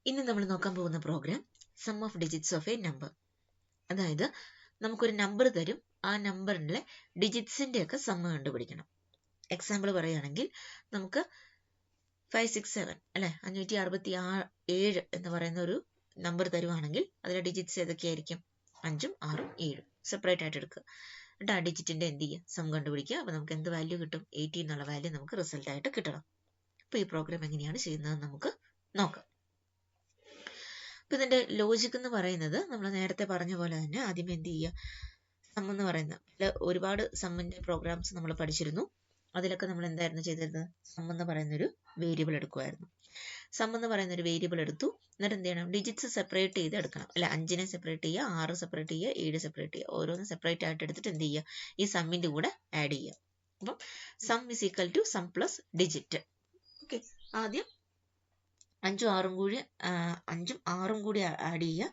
ഇന്ന് നമ്മൾ നോക്കാൻ പോകുന്ന program sum of digits of a number. അതായത് നമുക്കൊരു നമ്പർ തരും, ആ നമ്പറിലെ ഡിജിറ്റ്സിന്റെ ഒക്കെ സമ്മ് കണ്ടുപിടിക്കണം. എക്സാമ്പിൾ പറയുകയാണെങ്കിൽ നമുക്ക് 567 അല്ലെ 567 എന്ന് പറയുന്ന ഒരു നമ്പർ തരുവാണെങ്കിൽ അതിലെ ഡിജിറ്റ്സ് ഏതൊക്കെയായിരിക്കും? 5ഉം 6ഉം 7ഉം സെപ്പറേറ്റ് ആയിട്ട് എടുക്കുക. എന്നിട്ട് ആ ഡിജിറ്റിന്റെ എന്ത് ചെയ്യുക? സം കണ്ടുപിടിക്കുക. അപ്പൊ നമുക്ക് എന്ത് വാല്യൂ കിട്ടും? 80 എന്നുള്ള വാല്യൂ നമുക്ക് റിസൾട്ട് ആയിട്ട് കിട്ടണം. അപ്പൊ ഈ പ്രോഗ്രാം എങ്ങനെയാണ് ചെയ്യുന്നത് നമുക്ക് നോക്കാം. അപ്പൊ ഇതിന്റെ ലോജിക് എന്ന് പറയുന്നത് നമ്മൾ നേരത്തെ പറഞ്ഞ പോലെ തന്നെ ആദ്യം എന്ത് ചെയ്യുക? സം എന്ന് പറയുന്ന ഒരുപാട് സമ്മിന്റെ പ്രോഗ്രാംസ് നമ്മൾ പഠിച്ചിരുന്നു. അതിലൊക്കെ നമ്മൾ എന്തായിരുന്നു ചെയ്തിരുന്നത്? സം എന്ന് പറയുന്ന ഒരു വേരിയബിൾ എടുക്കുമായിരുന്നു. സം എന്ന് പറയുന്ന ഒരു വേരിയബിൾ എടുത്തു. എന്നിട്ട് എന്ത് ചെയ്യണം? ഡിജിറ്റ്സ് സെപ്പറേറ്റ് ചെയ്ത് എടുക്കണം. അല്ലെ 5നെ സെപ്പറേറ്റ് ചെയ്യുക, 6 സെപ്പറേറ്റ് ചെയ്യുക, 7 സെപ്പറേറ്റ് ചെയ്യുക. ഓരോന്ന് സെപ്പറേറ്റ് ആയിട്ട് എടുത്തിട്ട് എന്ത് ചെയ്യുക? ഈ സമ്മിന്റെ കൂടെ ആഡ് ചെയ്യുക. അപ്പം sum is equal to sum plus digit. Okay, ആദ്യം 5ഉം 6ഉം കൂടി ആഡ് ചെയ്യുക.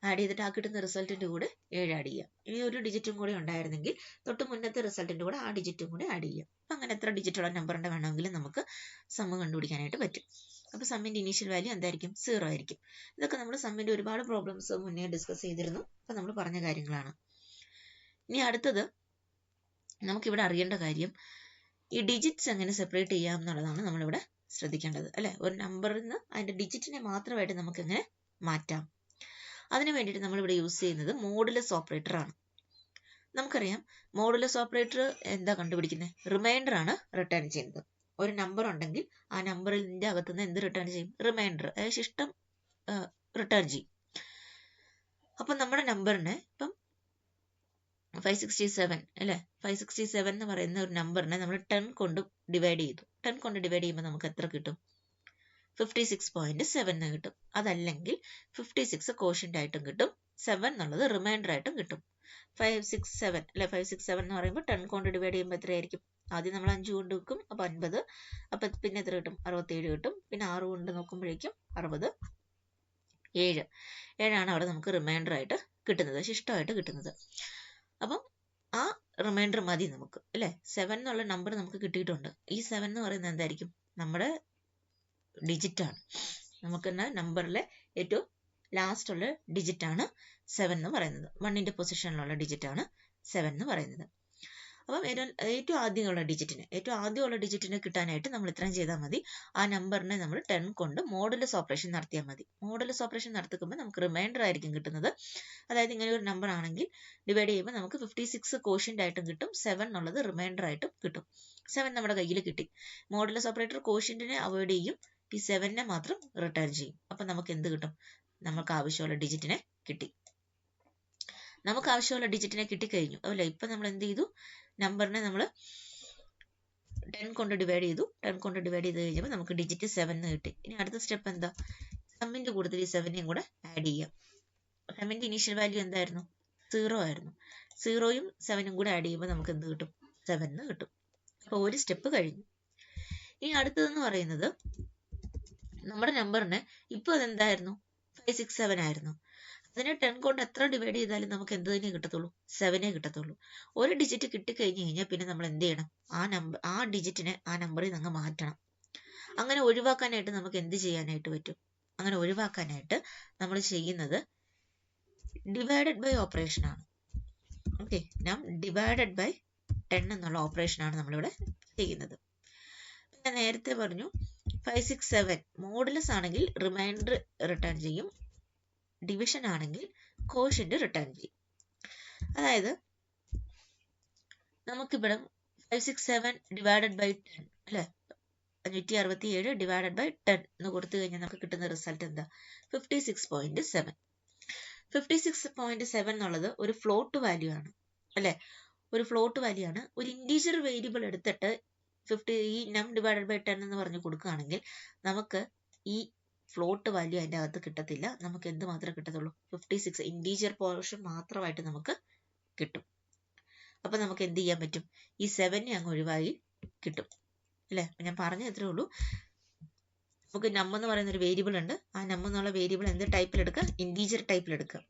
ആഡ് ചെയ്തിട്ട് ആ കിട്ടുന്ന റിസൾട്ടിന്റെ കൂടെ 7 ആഡ് ചെയ്യുക. ഇനി ഒരു ഡിജിറ്റും കൂടി ഉണ്ടായിരുന്നെങ്കിൽ തൊട്ട് മുന്നത്തെ റിസൾട്ടിന്റെ കൂടെ ആ ഡിജിറ്റും കൂടി ആഡ് ചെയ്യുക. അങ്ങനെ എത്ര ഡിജിറ്റുള്ള നമ്പറിന്റെ വേണമെങ്കിലും നമുക്ക് സമ്മ് കണ്ടുപിടിക്കാനായിട്ട് പറ്റും. അപ്പൊ സമ്മിന്റെ ഇനീഷ്യൽ വാല്യൂ എന്തായിരിക്കും? 0 ആയിരിക്കും. ഇതൊക്കെ നമ്മൾ സമ്മിന്റെ ഒരുപാട് പ്രോബ്ലംസ് മുന്നേ ഡിസ്കസ് ചെയ്തിരുന്നു. അപ്പൊ നമ്മൾ പറഞ്ഞ കാര്യങ്ങളാണ്. ഇനി അടുത്തത് നമുക്കിവിടെ അറിയേണ്ട കാര്യം ഈ ഡിജിറ്റ്സ് എങ്ങനെ സെപ്പറേറ്റ് ചെയ്യാം എന്നുള്ളതാണ് നമ്മളിവിടെ ശ്രദ്ധിക്കേണ്ടത്. അല്ലെ, ഒരു നമ്പറിൽ നിന്ന് അതിന്റെ ഡിജിറ്റിനെ മാത്രമായിട്ട് നമുക്ക് എങ്ങനെ മാറ്റാം? അതിനു വേണ്ടിയിട്ട് നമ്മളിവിടെ യൂസ് ചെയ്യുന്നത് മോഡുലസ് ഓപ്പറേറ്റർ ആണ്. നമുക്കറിയാം മോഡുലസ് ഓപ്പറേറ്റർ എന്താ കണ്ടുപിടിക്കുന്നത്? റിമൈൻഡർ ആണ് റിട്ടേൺ ചെയ്യുന്നത്. ഒരു നമ്പർ ഉണ്ടെങ്കിൽ ആ നമ്പറിന്റെ അകത്തുനിന്ന് എന്ത് റിട്ടേൺ ചെയ്യും? റിമൈൻഡർ, ശിഷ്ടം റിട്ടേൺ ചെയ്യും. അപ്പൊ നമ്മുടെ നമ്പറിനെ ഇപ്പം 567 അല്ലെ, 567 എന്ന് പറയുന്ന ഒരു നമ്പറിനെ നമ്മൾ 10 കൊണ്ട് ഡിവൈഡ് ചെയ്തു. 10 കൊണ്ട് ഡിവൈഡ് ചെയ്യുമ്പോൾ നമുക്ക് എത്ര കിട്ടും? 56.7 കിട്ടും. അതല്ലെങ്കിൽ 56 കോഷ്യന്റ് ആയിട്ടും കിട്ടും, 7 എന്നുള്ളത് റിമൈൻഡർ ആയിട്ടും കിട്ടും. 567 അല്ലെ, 567 എന്ന് പറയുമ്പോൾ 10 കൊണ്ട് ഡിവൈഡ് ചെയ്യുമ്പോൾ എത്രയായിരിക്കും? ആദ്യം നമ്മൾ 5 കൊണ്ട് വെക്കും, അപ്പൊ 50. അപ്പൊ പിന്നെ എത്ര കിട്ടും? 67 കിട്ടും. പിന്നെ 6 കൊണ്ട് നോക്കുമ്പോഴേക്കും 60, 7 അവിടെ നമുക്ക് റിമൈൻഡർ ആയിട്ട് കിട്ടുന്നത്, ശിഷ്ടമായിട്ട് കിട്ടുന്നത്. അപ്പം ആ റിമൈൻഡർ മതി നമുക്ക്, അല്ലെ. 7 എന്നുള്ള നമ്പർ നമുക്ക് കിട്ടിയിട്ടുണ്ട്. ഈ 7 എന്ന് പറയുന്നത് എന്തായിരിക്കും? നമ്മുടെ ഡിജിറ്റ് ആണ്. നമുക്ക് നമ്പറിലെ ഏറ്റവും ലാസ്റ്റ് ഉള്ള ഡിജിറ്റ് ആണ് 7 എന്ന് പറയുന്നത്. 1ന്റെ പൊസിഷനിലുള്ള ഡിജിറ്റ് ആണ് 7 എന്ന് പറയുന്നത്. അപ്പം ഏറ്റവും ആദ്യമുള്ള ഡിജിറ്റിനെ കിട്ടാനായിട്ട് നമ്മൾ ഇത്രയും ചെയ്താൽ മതി. ആ നമ്പറിനെ നമ്മൾ 10 കൊണ്ട് മോഡുലസ് ഓപ്പറേഷൻ നടത്തിയാൽ മതി. മോഡുലസ് ഓപ്പറേഷൻ നടത്തിക്കുമ്പോൾ നമുക്ക് റിമൈൻഡർ ആയിരിക്കും കിട്ടുന്നത്. അതായത് ഇങ്ങനെ ഒരു നമ്പർ ആണെങ്കിൽ ഡിവൈഡ് ചെയ്യുമ്പോൾ നമുക്ക് 56 കോഷ്യന്റ് ആയിട്ടും കിട്ടും, 7 എന്നുള്ളത് റിമൈൻഡർ ആയിട്ടും കിട്ടും. 7 നമ്മുടെ കയ്യിൽ കിട്ടി. മോഡുലസ് ഓപ്പറേറ്റർ കോഷ്യന്റിനെ അവോയ്ഡ് ചെയ്യും, ഈ 7നെ മാത്രം റിട്ടേൺ ചെയ്യും. അപ്പൊ നമുക്ക് എന്ത് കിട്ടും? നമുക്ക് ആവശ്യമുള്ള ഡിജിറ്റിനെ കിട്ടി. നമുക്ക് ആവശ്യമുള്ള ഡിജിറ്റിനെ കിട്ടിക്കഴിഞ്ഞു അല്ലെ. ഇപ്പൊ നമ്മൾ എന്ത് ചെയ്തു? നമ്പറിനെ നമ്മൾ 10 കൊണ്ട് ഡിവൈഡ് ചെയ്തു. 10 കൊണ്ട് ഡിവൈഡ് ചെയ്ത് കഴിഞ്ഞപ്പോൾ നമുക്ക് ഡിജിറ്റ് 7 കിട്ടി. ഇനി അടുത്ത സ്റ്റെപ്പ് എന്താ? സമ്മിന്റെ കൂടുതൽ ഈ 7നെയും കൂടെ ആഡ് ചെയ്യാം. സമ്മിന്റെ ഇനീഷ്യൽ വാല്യൂ എന്തായിരുന്നു? 0 ആയിരുന്നു. 0യും 7ഉം കൂടെ ആഡ് ചെയ്യുമ്പോൾ നമുക്ക് എന്ത് കിട്ടും? 7 കിട്ടും. അപ്പൊ ഒരു സ്റ്റെപ്പ് കഴിഞ്ഞു. ഇനി അടുത്തതെന്ന് പറയുന്നത് നമ്മുടെ നമ്പറിന് ഇപ്പൊ അതെന്തായിരുന്നു? 567 ആയിരുന്നു. അതിനെ 10 കൊണ്ട് എത്ര ഡിവൈഡ് ചെയ്താലും നമുക്ക് എന്ത് തന്നെ കിട്ടത്തുള്ളൂ? 7 കിട്ടത്തുള്ളൂ. ഒരു ഡിജിറ്റ് കിട്ടിക്കഴിഞ്ഞ് കഴിഞ്ഞാൽ പിന്നെ നമ്മൾ എന്ത് ചെയ്യണം? ആ ഡിജിറ്റിനെ ആ നമ്പറിൽ നിന്ന് മാറ്റണം. അങ്ങനെ ഒഴിവാക്കാനായിട്ട് നമുക്ക് എന്ത് ചെയ്യാനായിട്ട് പറ്റും? അങ്ങനെ ഒഴിവാക്കാനായിട്ട് നമ്മൾ ചെയ്യുന്നത് ഡിവൈഡഡ് ബൈ ഓപ്പറേഷൻ ആണ്. ഓക്കെ, ഞാൻ ഡിവൈഡഡ് ബൈ 10 എന്നുള്ള ഓപ്പറേഷൻ ആണ് നമ്മളിവിടെ ചെയ്യുന്നത്. ഞാൻ നേരത്തെ പറഞ്ഞു 567 മോഡുലസ് ആണെങ്കിൽ റിമൈൻഡർ റിട്ടേൺ ചെയ്യും, ഡിവിഷൻ ആണെങ്കിൽ കോഷ്യന്റ് റിട്ടേൺ ചെയ്യും. അതായത് നമുക്കിവിടെ 567 ഡിവൈഡഡ് ബൈ 10 അല്ലെ, 567 ഡിവൈഡഡ് ബൈ 10 എന്ന് കൊടുത്തു കഴിഞ്ഞാൽ നമുക്ക് കിട്ടുന്ന റിസൾട്ട് എന്താ? 56.7. 56.7 എന്നുള്ളത് ഒരു ഫ്ലോട്ട് വാല്യൂ ആണ് അല്ലെ, ഒരു ഫ്ലോട്ട് വാല്യൂ ആണ്. ഒരു ഇൻറ്റീജർ വേരിയബിൾ എടുത്തിട്ട് ഈ നം ഡിവൈഡഡ് ബൈ 10 എന്ന് പറഞ്ഞു കൊടുക്കുകയാണെങ്കിൽ നമുക്ക് ഈ ഫ്ലോട്ട് വാല്യൂ അതിൻ്റെ അകത്ത് കിട്ടത്തില്ല. നമുക്ക് എന്ത് മാത്രമേ കിട്ടത്തുള്ളൂ? 56 ഇൻറ്റീജർ പോർഷൻ മാത്രമായിട്ട് നമുക്ക് കിട്ടും. അപ്പൊ നമുക്ക് എന്ത് ചെയ്യാൻ പറ്റും? ഈ 7നെ അങ്ങ് ഒഴിവായി കിട്ടും അല്ലെ. ഞാൻ പറഞ്ഞ അത്രേ ഉള്ളൂ. നമുക്ക് നം എന്ന് പറയുന്ന ഒരു വേരിയബിൾ ഉണ്ട്. ആ നം എന്നുള്ള വേരിയബിൾ എന്ത് ടൈപ്പിൽ എടുക്കുക? ഇൻറ്റീജർ ടൈപ്പിൽ എടുക്കുക.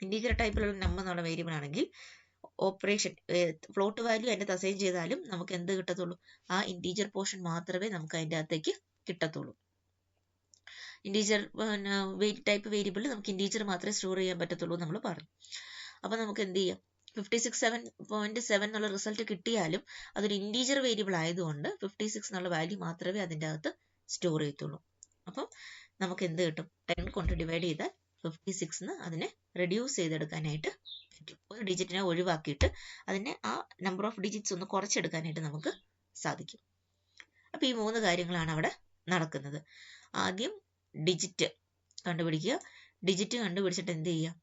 ഇൻറ്റീജർ ടൈപ്പിലുള്ള നം എന്നുള്ള വേരിയബിൾ ആണെങ്കിൽ ഓപ്പറേഷൻ ഫ്ലോട്ട് വാല്യൂ അതിൻ്റെ അസൈൻ ചെയ്താലും നമുക്ക് എന്ത് കിട്ടത്തുള്ളൂ? ആ ഇൻറ്റീജർ പോർഷൻ മാത്രമേ നമുക്ക് അതിൻ്റെ അകത്തേക്ക് കിട്ടത്തുള്ളൂ. ഇൻറ്റീജർ ടൈപ്പ് വേരിയബിളിൽ നമുക്ക് ഇൻറ്റീജർ മാത്രമേ സ്റ്റോർ ചെയ്യാൻ പറ്റത്തുള്ളൂ നമ്മൾ പറഞ്ഞു. അപ്പോൾ നമുക്ക് എന്ത് ചെയ്യാം, 56.7 എന്നുള്ള റിസൾട്ട് കിട്ടിയാലും അതൊരു ഇൻറ്റീജർ വേരിയബിൾ ആയതുകൊണ്ട് 56 എന്നുള്ള വാല്യൂ മാത്രമേ അതിൻ്റെ അകത്ത് സ്റ്റോർ ചെയ്യത്തുള്ളൂ. അപ്പം നമുക്ക് എന്ത് കിട്ടും, 10 കൊണ്ട് ഡിവൈഡ് ചെയ്താൽ 56 അതിനെ റെഡ്യൂസ് ചെയ്തെടുക്കാനായിട്ട് പറ്റും. ഒരു ഡിജിറ്റിനെ ഒഴിവാക്കിയിട്ട് അതിനെ ആ നമ്പർ ഓഫ് ഡിജിറ്റ്സ് ഒന്ന് കുറച്ചെടുക്കാനായിട്ട് നമുക്ക് സാധിക്കും. അപ്പോൾ ഈ 3 കാര്യങ്ങളാണ് അവിടെ നടക്കുന്നത്. ആദ്യം ഡിജിറ്റ് കണ്ടുപിടിക്കുക. ഡിജിറ്റ് കണ്ടുപിടിച്ചിട്ട് എന്ത് ചെയ്യുക,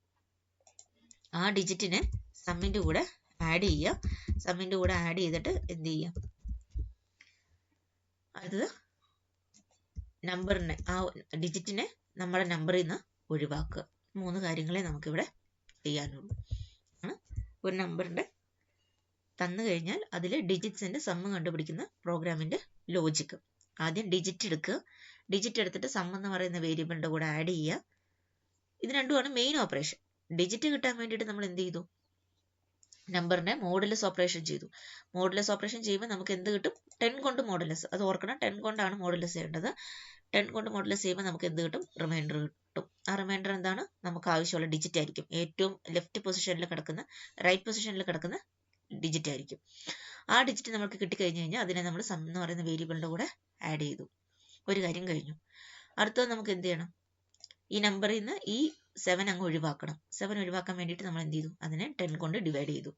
ആ ഡിജിറ്റിനെ സമ്മിൻ്റെ കൂടെ ആഡ് ചെയ്യുക. സമ്മിൻ്റെ കൂടെ ആഡ് ചെയ്തിട്ട് എന്ത് ചെയ്യുക, അടുത്തത് നമ്പറിനെ, ആ ഡിജിറ്റിനെ നമ്മുടെ നമ്പറിൽ നിന്ന് ഒഴിവാക്കുക. 3 കാര്യങ്ങളെ നമുക്കിവിടെ ചെയ്യാനുള്ളൂ. ഒരു നമ്പറിൻ്റെ തന്നു കഴിഞ്ഞാൽ അതിൽ ഡിജിറ്റ്സിൻ്റെ സമ്മ് കണ്ടുപിടിക്കുന്ന പ്രോഗ്രാമിൻ്റെ ലോജിക്ക്. ആദ്യം ഡിജിറ്റ് എടുക്കുക. ഡിജിറ്റ് എടുത്തിട്ട് സം എന്ന് പറയുന്ന വേരിയബിളിൻ്റെ കൂടെ ആഡ് ചെയ്യുക. ഇത് രണ്ടുമാണ് മെയിൻ ഓപ്പറേഷൻ. ഡിജിറ്റ് കിട്ടാൻ വേണ്ടിയിട്ട് നമ്മൾ എന്ത് ചെയ്തു, നമ്പറിനെ മോഡുലസ് ഓപ്പറേഷൻ ചെയ്തു. മോഡുലസ് ഓപ്പറേഷൻ ചെയ്യുമ്പോൾ നമുക്ക് എന്ത് കിട്ടും, 10 കൊണ്ട് മോഡുലസ്. അത് ഓർക്കണം, 10 കൊണ്ടാണ് മോഡുലസ് ചെയ്യേണ്ടത്. 10 കൊണ്ട് മോഡുലസ് ചെയ്യുമ്പോൾ നമുക്ക് എന്ത് കിട്ടും, റിമൈൻഡർ കിട്ടും. ആ റിമൈൻഡർ എന്താണ്, നമുക്ക് ആവശ്യമുള്ള ഡിജിറ്റ് ആയിരിക്കും. ഏറ്റവും ലെഫ്റ്റ് പൊസിഷനിൽ കിടക്കുന്ന, റൈറ്റ് പൊസിഷനിൽ കിടക്കുന്ന ഡിജിറ്റ് ആയിരിക്കും. ആ ഡിജിറ്റ് നമുക്ക് കിട്ടിക്കഴിഞ്ഞ് കഴിഞ്ഞാൽ അതിനെ നമ്മൾ സം എന്ന് പറയുന്ന വേരിയബിളിൻ്റെ കൂടെ ആഡ് ചെയ്തു. ഒരു കാര്യം കഴിഞ്ഞു. അടുത്തത് നമുക്ക് എന്ത് ചെയ്യണം, ഈ നമ്പറിൽ നിന്ന് ഈ 7 അങ്ങ് ഒഴിവാക്കണം. 7 ഒഴിവാക്കാൻ വേണ്ടിയിട്ട് നമ്മൾ എന്ത് ചെയ്തു, അതിനെ 10 കൊണ്ട് ഡിവൈഡ് ചെയ്തു.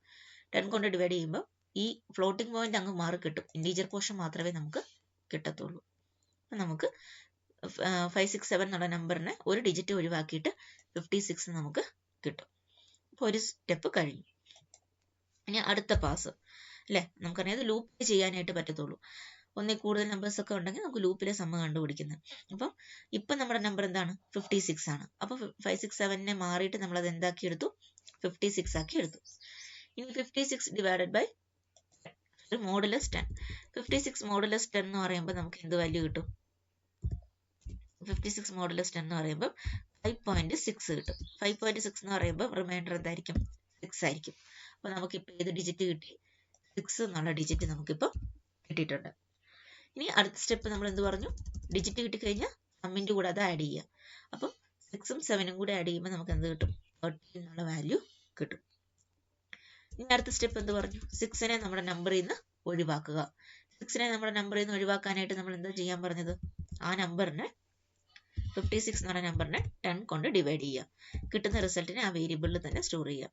10 കൊണ്ട് ഡിവൈഡ് ചെയ്യുമ്പോൾ ഈ ഫ്ലോട്ടിംഗ് പോയിന്റ് അങ്ങ് മാറി കിട്ടും. ഇൻറ്റീജർ പോർഷൻ മാത്രമേ നമുക്ക് കിട്ടത്തുള്ളൂ. അപ്പം നമുക്ക് 567 എന്നുള്ള നമ്പറിനെ ഒരു ഡിജിറ്റ് ഒഴിവാക്കിയിട്ട് 56 നമുക്ക് കിട്ടും. അപ്പോൾ ഒരു സ്റ്റെപ്പ് കഴിഞ്ഞു. ഇനി അടുത്ത പാസ് അല്ലേ, നമുക്കറിയാം ഇത് ലൂപ്പ് ചെയ്യാനായിട്ട് പറ്റത്തുള്ളൂ. ഒന്നിൽ കൂടുതൽ നമ്പേഴ്സ് ഒക്കെ ഉണ്ടെങ്കിൽ നമുക്ക് ലൂപ്പിലെ സമ്മ കണ്ടുപിടിക്കുന്നത്. അപ്പം ഇപ്പം നമ്മുടെ നമ്പർ എന്താണ്, 56 ആണ്. അപ്പോൾ 567നെ മാറിയിട്ട് നമ്മളത് എന്താക്കി എടുത്തു, 56 ആക്കി എടുത്തു. ഇനി 56 ഡിവൈഡഡ് ബൈ മോഡുലസ് 10. 56 മോഡുലസ് 10 എന്ന് പറയുമ്പോൾ നമുക്ക് എന്ത് വാല്യൂ കിട്ടും, 56 മോഡുലസ് 10 എന്ന് പറയുമ്പോൾ 5.6 കിട്ടും. 5.6 എന്ന് പറയുമ്പോൾ റിമൈൻഡർ എന്തായിരിക്കും, 6 ആയിരിക്കും. അപ്പോൾ നമുക്കിപ്പോൾ ഏത് ഡിജിറ്റ് കിട്ടി, 6 എന്നുള്ള ഡിജിറ്റ് നമുക്കിപ്പോൾ കിട്ടിയിട്ടുണ്ട്. ഇനി അടുത്ത സ്റ്റെപ്പ് നമ്മൾ എന്ത് പറഞ്ഞു, ഡിജിറ്റ് കിട്ടിക്കഴിഞ്ഞാൽ സമ്മിൻ്റെ കൂടെ അത് ആഡ് ചെയ്യുക. അപ്പം 6ഉം 7ഉം കൂടെ ആഡ് ചെയ്യുമ്പോൾ നമുക്ക് എന്ത് കിട്ടും, 30 എന്നുള്ള വാല്യൂ കിട്ടും. ഇനി അടുത്ത സ്റ്റെപ്പ് എന്ത് പറഞ്ഞു, 6നെ നമ്മുടെ നമ്പറിൽ നിന്ന് ഒഴിവാക്കുക. 6നെ നമ്മുടെ നമ്പറിൽ നിന്ന് ഒഴിവാക്കാനായിട്ട് നമ്മൾ എന്താ ചെയ്യാൻ പറഞ്ഞത്, ആ നമ്പറിനെ 56 എന്ന് പറഞ്ഞ നമ്പറിനെ 10 കൊണ്ട് ഡിവൈഡ് ചെയ്യുക. കിട്ടുന്ന റിസൾട്ടിനെ ആ വേരിയബിളിൽ തന്നെ സ്റ്റോർ ചെയ്യുക.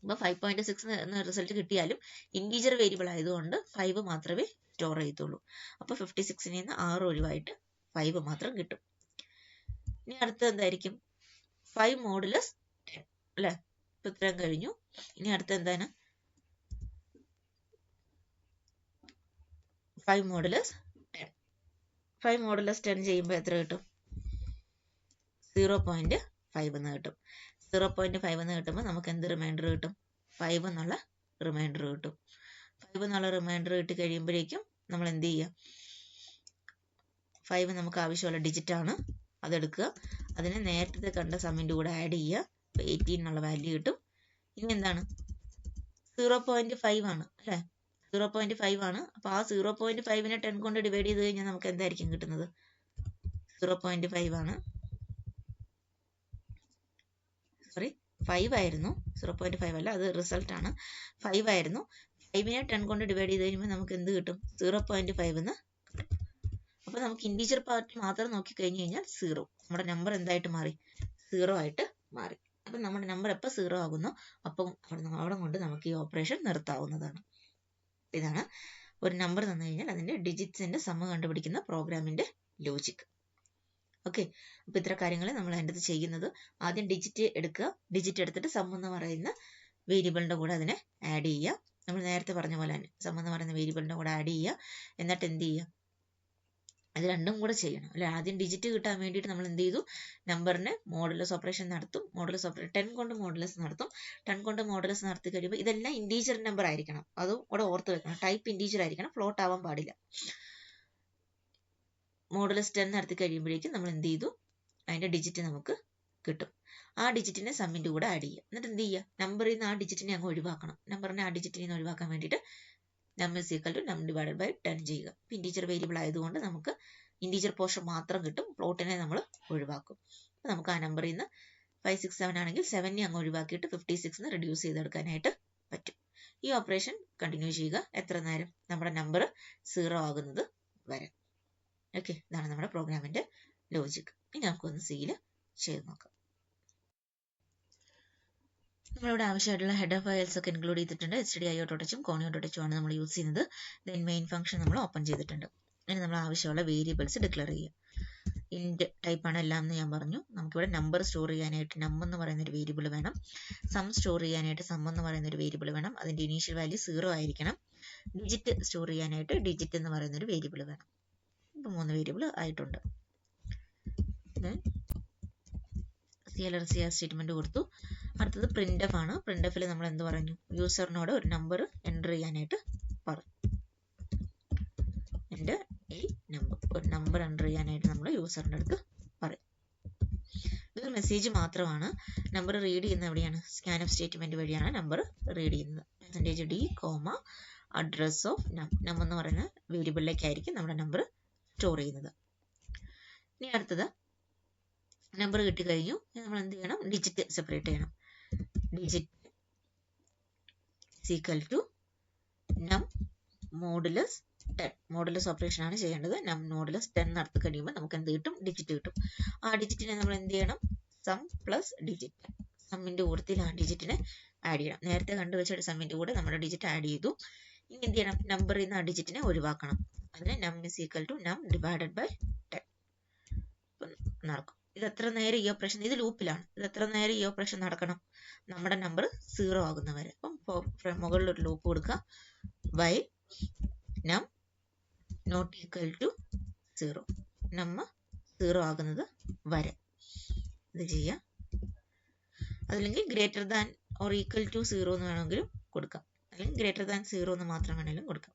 അപ്പോൾ 5.6 എന്ന റിസൾട്ട് കിട്ടിയാലും ഇൻറ്റീജർ വേരിയബിൾ ആയതുകൊണ്ട് 5 മാത്രമേ സ്റ്റോർ ചെയ്യത്തുള്ളൂ. അപ്പോൾ 56ൽ നിന്ന് 6 ഒഴിവായിട്ട് 5 മാത്രം കിട്ടും. ഇനി അടുത്തത് എന്തായിരിക്കും, 5 മോഡുലസ് 10 അല്ലേ. ഇപ്പം ഇത്രയും കഴിഞ്ഞു. ഇനി അടുത്ത എന്താണ്, 5 മോഡുലസ് 10. 5 മോഡുലസ് 10 ചെയ്യുമ്പോൾ എത്ര കിട്ടും, 0.5 എന്ന് കിട്ടും. 0.5 എന്ന് കിട്ടുമ്പോൾ നമുക്ക് എന്ത് റിമൈൻഡർ കിട്ടും, 5 എന്നുള്ള റിമൈൻഡർ കിട്ടും. 5 എന്നുള്ള റിമൈൻഡർ കിട്ടി കഴിയുമ്പോഴേക്കും നമ്മൾ എന്ത് ചെയ്യുക, 5 നമുക്ക് ആവശ്യമുള്ള ഡിജിറ്റ് ആണ്, അതെടുക്കുക. അതിനെ നേരത്തെ കണ്ട സമ്മിൻ്റെ കൂടെ ആഡ് ചെയ്യുക. 18 എന്നുള്ള വാല്യൂ കിട്ടും. ഇനി എന്താണ്, 0.5 ആണ് അല്ലേ, 0.5 ആണ്. അപ്പോൾ ആ 0.5നെ 10 കൊണ്ട് ഡിവൈഡ് ചെയ്ത് കഴിഞ്ഞാൽ നമുക്ക് എന്തായിരിക്കും കിട്ടുന്നത്, 0.5 ആണ്. സോറി 5 ആയിരുന്നു, 0.5 അല്ല, അത് റിസൾട്ട് ആണ്. 5 ആയിരുന്നു. 5നെ 10 കൊണ്ട് ഡിവൈഡ് ചെയ്ത് കഴിയുമ്പോൾ നമുക്ക് എന്ത് കിട്ടും, 0.5 എന്ന് കിട്ടും. അപ്പോൾ നമുക്ക് ഇൻറ്റീജർ പാർട്ട് മാത്രം നോക്കി കഴിഞ്ഞ് കഴിഞ്ഞാൽ 0, നമ്മുടെ നമ്പർ എന്തായിട്ട് മാറി, 0 ആയിട്ട് മാറി. അപ്പം നമ്മുടെ നമ്പർ എപ്പോൾ 0 ആകുന്നു അപ്പം അവിടെ കൊണ്ട് നമുക്ക് ഈ ഓപ്പറേഷൻ നിർത്താവുന്നതാണ്. ഇതാണ് ഒരു നമ്പർ തന്നു കഴിഞ്ഞാൽ അതിൻ്റെ ഡിജിറ്റ്സിൻ്റെ സമ്മ കണ്ടുപിടിക്കുന്ന പ്രോഗ്രാമിൻ്റെ ലോജിക്ക്. ഓക്കെ, അപ്പോൾ ഇത്ര കാര്യങ്ങൾ നമ്മൾ അതിൻ്റെ അത് ചെയ്യുന്നത്. ആദ്യം ഡിജിറ്റ് എടുക്കുക. ഡിജിറ്റ് എടുത്തിട്ട് സം എന്ന് പറയുന്ന വേരിയബിളിൻ്റെ കൂടെ അതിനെ ആഡ് ചെയ്യുക. നമ്മൾ നേരത്തെ പറഞ്ഞ പോലെ തന്നെ സം എന്ന് പറയുന്ന വേരിയബിളിൻ്റെ കൂടെ ആഡ് ചെയ്യുക. എന്നിട്ട് എന്ത് ചെയ്യുക, അത് രണ്ടും കൂടെ ചെയ്യണം അല്ലെ. ആദ്യം ഡിജിറ്റ് കിട്ടാൻ വേണ്ടിയിട്ട് നമ്മൾ എന്ത് ചെയ്തു, നമ്പറിനെ മോഡുലസ് ഓപ്പറേഷൻ നടത്തും. മോഡുലസ് ഓപ്പറേഷൻ 10 കൊണ്ട് മോഡുലസ് നടത്തും. 10 കൊണ്ട് മോഡുലസ് നടത്തി കഴിയുമ്പോൾ ഇതെല്ലാം ഇൻറ്റീജർ നമ്പർ ആയിരിക്കണം, അതും കൂടെ ഓർത്ത് വെക്കണം. ടൈപ്പ് ഇൻറ്റീജർ ആയിരിക്കണം, ഫ്ലോട്ട് ആവാൻ പാടില്ല. മോഡുലസ് 10 നടത്തി കഴിയുമ്പോഴേക്കും നമ്മൾ എന്ത് ചെയ്തു, അതിൻ്റെ ഡിജിറ്റ് നമുക്ക് കിട്ടും. ആ ഡിജിറ്റിനെ സമ്മിൻ്റെ കൂടെ ആഡ് ചെയ്യുക. എന്നിട്ട് എന്ത് ചെയ്യുക, നമ്പറിൽ നിന്ന് ആ ഡിജിറ്റിനെ അങ്ങ് ഒഴിവാക്കണം. നമ്പറിനെ ആ ഡിജിറ്റിൽ നിന്ന് ഒഴിവാക്കാൻ വേണ്ടിയിട്ട് നമ്പർ ഈക്വൽ ടു നം ഡിവൈഡഡ് ബൈ 10 ചെയ്യുക. ഇൻറ്റീജർ വേരിയബിൾ ആയതുകൊണ്ട് നമുക്ക് ഇൻറ്റീജർ പോർഷൻ മാത്രം കിട്ടും, ഫ്ലോട്ടിനെ നമ്മൾ ഒഴിവാക്കും. അപ്പോൾ നമുക്ക് ആ നമ്പറിൽ നിന്ന് 567 ആണെങ്കിൽ 7 അങ്ങ് ഒഴിവാക്കിയിട്ട് 56 റെഡ്യൂസ് ചെയ്തെടുക്കാനായിട്ട് പറ്റും. ഈ ഓപ്പറേഷൻ കണ്ടിന്യൂ ചെയ്യുക എത്ര നേരം, നമ്മുടെ നമ്പർ 0 ആകുന്നത് വരെ. ഓക്കെ, ഇതാണ് നമ്മുടെ പ്രോഗ്രാമിന്റെ ലോജിക്. ഇനി നമുക്കൊന്ന് സിയിൽ ചെയ്ത് നോക്കാം. നമ്മളിവിടെ ആവശ്യമായിട്ടുള്ള ഹെഡർ ഫയൽസ് ഒക്കെ ഇൻക്ലൂഡ് ചെയ്തിട്ടുണ്ട്. stdio.h conio.h ആണ് നമ്മൾ യൂസ് ചെയ്യുന്നത്. ദെൻ മെയിൻ ഫംഗ്ഷൻ നമ്മൾ ഓപ്പൺ ചെയ്തിട്ടുണ്ട്. ഇനി നമ്മൾ ആവശ്യമുള്ള വേരിയബിൾസ് ഡിക്ലെയർ ചെയ്യുക. ഇൻറ്റ് ടൈപ്പ് ആണ് എല്ലാം എന്ന് ഞാൻ പറഞ്ഞു. നമുക്കിവിടെ നമ്പർ സ്റ്റോർ ചെയ്യാനായിട്ട് നം എന്ന് പറയുന്ന ഒരു വേരിയബിൾ വേണം. സം സ്റ്റോർ ചെയ്യാനായിട്ട് സം എന്ന് പറയുന്ന ഒരു വേരിയബിൾ വേണം. അതിന്റെ ഇനീഷ്യൽ വാല്യൂ 0 ആയിരിക്കണം. ഡിജിറ്റ് സ്റ്റോർ ചെയ്യാനായിട്ട് ഡിജിറ്റ് എന്ന് പറയുന്ന ഒരു വേരിയബിൾ വേണം. ഇപ്പം 3 വേരിയബിൾ ആയിട്ടുണ്ട്. CLR സ്റ്റേറ്റ്മെന്റ് കൊടുത്തു. അടുത്തത് printf ആണ്. printfൽ നമ്മൾ എന്ത് പറഞ്ഞു, യൂസറിനോട് ഒരു നമ്പർ എൻ്റർ ചെയ്യാനായിട്ട് പറഞ്ഞു. എൻ്റെ ഈ നമ്പർ ഒരു നമ്പർ എൻ്റർ ചെയ്യാനായിട്ട് നമ്മൾ യൂസറിൻ്റെ അടുത്ത് പറയും. ഇതൊരു മെസ്സേജ് മാത്രമാണ്. നമ്പർ റീഡ് ചെയ്യുന്നത് എവിടെയാണ്, സ്കാൻഫ് സ്റ്റേറ്റ്മെന്റ് വഴിയാണ് നമ്പർ റീഡ് ചെയ്യുന്നത്. %d, അഡ്രസ് ഓഫ് നം എന്ന് പറയുന്ന വേരിയബിളിലേക്കായിരിക്കും നമ്മുടെ നമ്പർ സ്റ്റോർ ചെയ്യുന്നത്. ഇനി അടുത്തത് നമ്പർ കിട്ടിക്കഴിഞ്ഞു, നമ്മൾ എന്ത് ചെയ്യണം, ഡിജിറ്റ് സെപ്പറേറ്റ് ചെയ്യണം. ഡിജിറ്റ് ഈക്വൽ ടു നം മോഡുലസ് 10. മോഡുലസ് ഓപ്പറേഷൻ ആണ് ചെയ്യേണ്ടത്. നം മോഡുലസ് 10 നടത്തി കഴിയുമ്പോൾ നമുക്ക് എന്ത് കിട്ടും, ഡിജിറ്റ് കിട്ടും. ആ ഡിജിറ്റിനെ നമ്മൾ എന്ത് ചെയ്യണം, സം പ്ലസ് ഡിജിറ്റ്, സമ്മിന്റെ കൂട്ടത്തിൽ ആ ഡിജിറ്റിനെ ആഡ് ചെയ്യണം. നേരത്തെ കണ്ടുവച്ച സമ്മിന്റെ കൂടെ നമ്മുടെ ഡിജിറ്റ് ആഡ് ചെയ്തു. ഇനി എന്ത് ചെയ്യണം, നമ്പറിൽ നിന്ന് ആ ഡിജിറ്റിനെ ഒഴിവാക്കണം. അതിന് നം ഇസ് ഈക്വൽ ടു നം ഡിവൈഡഡ് ബൈ 10 നടക്കും. ഇത് എത്ര നേരം ഈ ഓപ്പറേഷൻ, ഇത് ലൂപ്പിലാണ്, ഇത് എത്ര നേരം ഈ ഓപ്പറേഷൻ നടക്കണം, നമ്മുടെ നമ്പർ 0 ആകുന്നവരെ. അപ്പം മുകളിൽ ഒരു ലൂപ്പ് കൊടുക്കുക, വൈ നം നോട്ട് ഈക്വൽ ടു 0, നമ്മ 0 ആകുന്നത് വരെ ഇത് ചെയ്യാം. അതല്ലെങ്കിൽ greater than or equal to 0 എന്ന് വേണമെങ്കിലും കൊടുക്കാം, അല്ലെങ്കിൽ ഗ്രേറ്റർ ദാൻ 0 എന്ന് മാത്രം വേണമെങ്കിലും കൊടുക്കാം.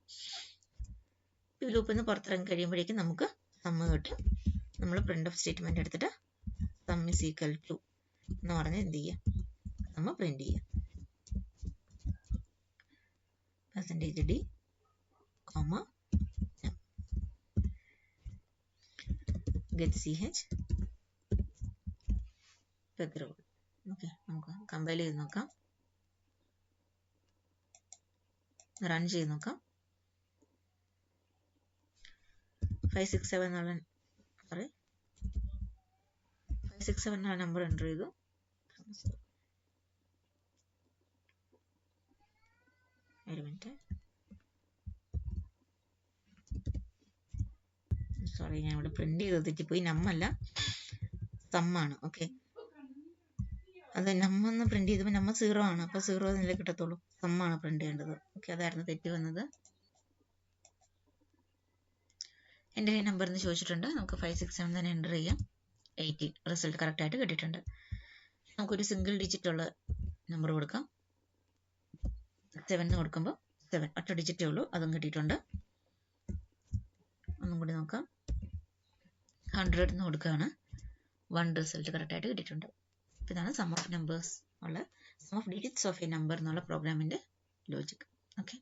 ഈ ലൂപ്പിൽ നിന്ന് പുറത്തിറങ്ങി കഴിയുമ്പോഴേക്കും നമുക്ക് സമ്മ് കിട്ടും. നമ്മൾ printf സ്റ്റേറ്റ്മെന്റ് എടുത്തിട്ട് സം ഇസ് ഈക്വൽ ടു എന്ന് പറഞ്ഞ് എന്ത് ചെയ്യാം, നമ്മൾ പ്രിന്റ് ചെയ്യാം. %d, get ch figure. Okay, നമുക്ക് കമ്പൈൽ ചെയ്ത് നോക്കാം, റൺ ചെയ്ത് നോക്കാം. 567 എന്നുള്ള 567 എന്നുള്ള നമ്പർ എൻ്റർ ചെയ്തു. ഒരു മിനിറ്റ്, സോറി, ഞാൻ ഇവിടെ പ്രിന്റ് ചെയ്ത് തെറ്റിപ്പോയി. നമ്മല്ല, സമ്മാണ്. ഓക്കെ, അത് നമ്മന്ന് പ്രിന്റ് ചെയ്തപ്പോൾ നമ്മ 0 ആണ്, അപ്പൊ 0 എന്നല്ലേ കിട്ടത്തുള്ളൂ. സമ്മാണ് പ്രിന്റ് ചെയ്യേണ്ടത്. ഓക്കെ, അതായിരുന്നു തെറ്റി വന്നത്. എൻ്റെ നമ്പർ എന്ന് ചോദിച്ചിട്ടുണ്ട്, നമുക്ക് 567 തന്നെ എൻ്റർ ചെയ്യാം. 18 റിസൾട്ട് കറക്റ്റ് ആയിട്ട് കിട്ടിയിട്ടുണ്ട്. നമുക്കൊരു സിംഗിൾ ഡിജിറ്റ് ഉള്ള നമ്പർ കൊടുക്കാം. 7 കൊടുക്കുമ്പോൾ 7 ഒറ്റ ഡിജിറ്റേ ഉള്ളൂ, അതും കിട്ടിയിട്ടുണ്ട്. ഒന്നും കൂടി നോക്കാം. 100 എന്ന് കൊടുക്കുകയാണ്, 1 റിസൾട്ട് കറക്റ്റ് ആയിട്ട് കിട്ടിയിട്ടുണ്ട്. ഇതാണ് സം ഓഫ് നമ്പേഴ്സ് ഉള്ള sum of digits of a number എന്നുള്ള പ്രോഗ്രാമിന്റെ ലോജിക്. ഓക്കെ.